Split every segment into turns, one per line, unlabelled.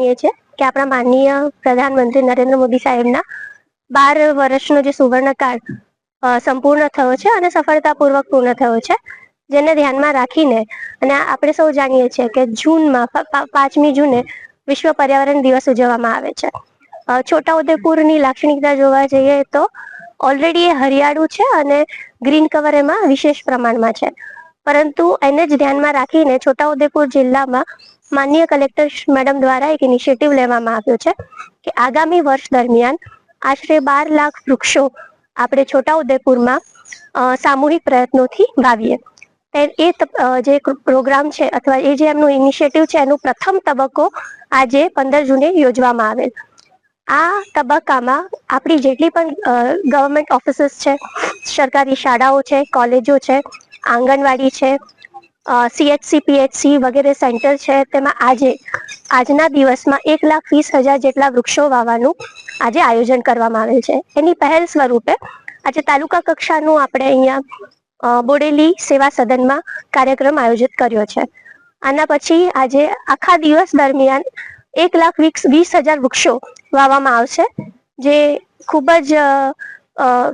જાણીએ છીએ કે આપણા માનનીય પ્રધાનમંત્રી નરેન્દ્ર મોદી સાહેબના 12 વર્ષનો જે સુવર્ણકાળ સંપૂર્ણ થયો છે અને સફળતાપૂર્વક પૂર્ણ થયો છે, જેને ધ્યાનમાં રાખીને અને આપણે સૌ જાણીએ છીએ કે જૂનમાં 5મી જૂને વિશ્વ પર્યાવરણ દિવસ ઉજવવામાં આવે છે. છોટાઉદેપુરની લાક્ષણિકતા જોવા જઈએ તો ઓલરેડી એ હરિયાળું છે અને ગ્રીન કવર એમાં વિશેષ પ્રમાણમાં છે, પરંતુ એને જ ધ્યાનમાં રાખીને છોટાઉદેપુર જિલ્લામાં માનનીય કલેક્ટર મેડમ દ્વારા એક ઇનિશિયેટિવ લેવામાં આવ્યો છે કે આગામી વર્ષ દરમિયાન આશરે 12 લાખ વૃક્ષો આપણે છોટાઉદેપુરમાં સામૂહિક પ્રયત્નોથી વાવીએ. એ જે પ્રોગ્રામ છે અથવા એ જે એમનું ઇનિશિયેટિવ છે એનું પ્રથમ તબક્કો આજે 15 જૂને યોજવામાં આવેલ. આ તબક્કામાં આપણી જેટલી પણ ગવર્મેન્ટ ઓફિસીસ છે, સરકારી શાળાઓ છે, કોલેજો છે, આંગણવાડી છે, CHC, PHC વગેરે સેન્ટર છે, તેમાં આજના દિવસમાં 1,20,000 જેટલા વૃક્ષો વાવવાનું આજે આયોજન કરવામાં આવેલ છે. એની પહેલ સ્વરૂપે આજે તાલુકા કક્ષાનું આપણે અહીંયા બોડેલી સેવા સદનમાં કાર્યક્રમ આયોજિત કર્યો છે. આના પછી આજે આખા દિવસ દરમિયાન 1,20,000 વૃક્ષો વાવવામાં આવશે, જે ખૂબ જ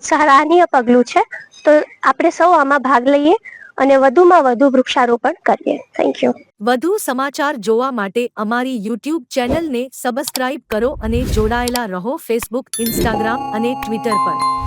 સરાહનીય પગલું છે. તો આપણે સૌ આમાં ભાગ લઈએ અને વધુમાં વધુ વૃક્ષારોપણ કરીએ. Thank you.
વધુ સમાચાર જોવા માટે અમારી YouTube ચેનલને સબસ્ક્રાઇબ કરો અને જોડાયેલા રહો ફેસબુક, ઇન્સ્ટાગ્રામ અને ટ્વિટર પર.